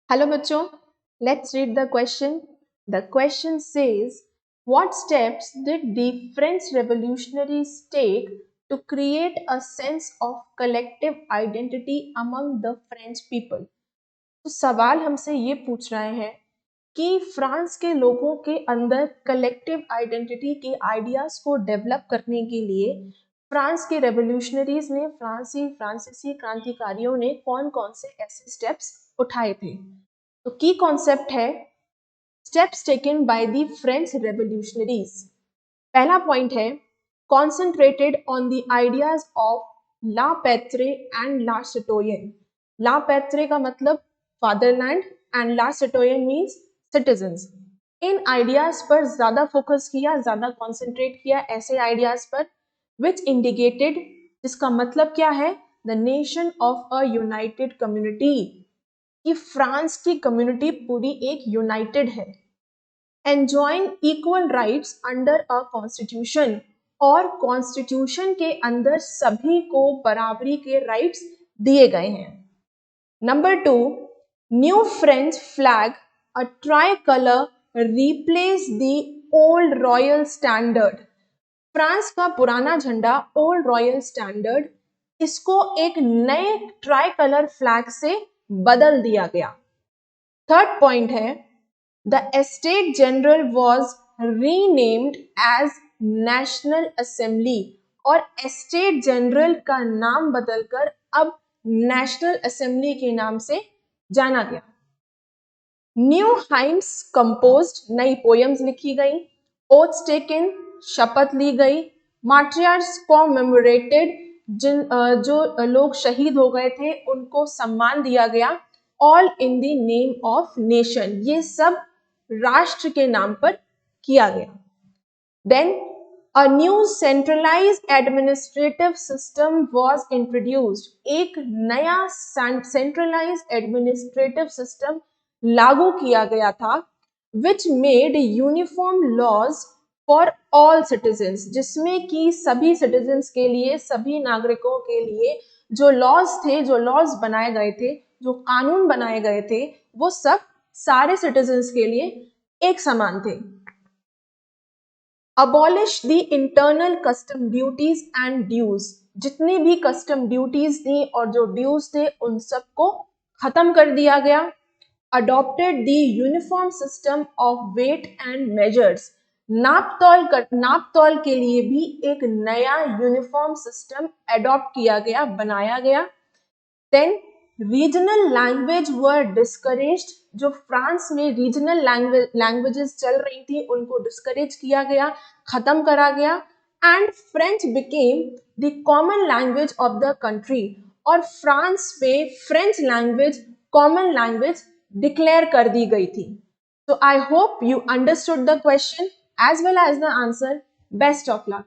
Hello बच्चों, let's read the question. The question says, what steps did the French revolutionaries take to create a sense of collective identity among the French people? तो सवाल हमसे ये पूछ रहे हैं कि फ्रांस के लोगों के अंदर कलेक्टिव आइडेंटिटी के आइडियाज को डेवलप करने के लिए फ्रांस के रेवोल्यूशनरीज ने फ्रांसीसी क्रांतिकारियों ने कौन कौन से ऐसे स्टेप्स उठाए थे। तो की कॉन्सेप्ट है steps taken by the French revolutionaries. पहला पॉइंट है concentrated on the ideas of la patrie and la citoyen. La patrie का मतलब fatherland and la citoyen means citizens. इन आइडियाज पर ज्यादा फोकस किया, ज्यादा कॉन्सेंट्रेट किया ऐसे आइडियाज पर विच इंडिकेटेड, जिसका मतलब क्या है, the nation of a United community, कि फ्रांस की कम्युनिटी पूरी एक यूनाइटेड है। Enjoying equal rights under a constitution, और कॉन्स्टिट्यूशन के अंदर सभी को बराबरी के राइट्स दिए गए हैं। Number 2, new French flag a try colour replace the old royal standard. France का पुराना झंडा ओल्ड रॉयल स्टैंडर्ड, इसको एक नए ट्राई कलर फ्लैग से बदल दिया गया। थर्ड पॉइंट है the estate general was renamed as national assembly, और एस्टेट जनरल का नाम बदलकर अब नेशनल असेंबली के नाम से जाना गया। न्यू हाइम्स कंपोज्ड, नई पोएम्स लिखी गई। ओथ्स टेकन, शपथ ली गई। मार्टियर्स कॉमेमोरेटेड, जो लोग शहीद हो गए थे उनको सम्मान दिया गया। All in the name of nation, ये सब राष्ट्र के नाम पर किया गया। Then a new centralised administrative system was introduced, एक नया सेंट्रलाइज्ड एडमिनिस्ट्रेटिव सिस्टम लागू किया गया था, which made uniform laws for all citizens, जिसमें कि सभी सिटीजन्स के लिए, सभी नागरिकों के लिए जो लॉज थे, जो लॉज बनाए गए थे, जो कानून बनाए गए थे, वो सब सारे सिटीजन्स के लिए एक समान थे। Abolish the internal custom duties and dues, जितनी भी कस्टम ड्यूटीज थी और जो ड्यूज थे उन सबको खत्म कर दिया गया। Adopted the uniform system of weight and measures, नाप तौल के लिए भी एक नया यूनिफॉर्म सिस्टम अडॉप्ट किया गया, बनाया गया। Then regional language were discouraged, जो फ्रांस में रीजनल लैंग्वेजेस चल रही थी उनको डिस्करेज किया गया, खत्म करा गया। And French became the common language of the country, और फ्रांस में French language common language declare कर दी गई थी। So I hope you understood the question as well as the answer. Best of luck.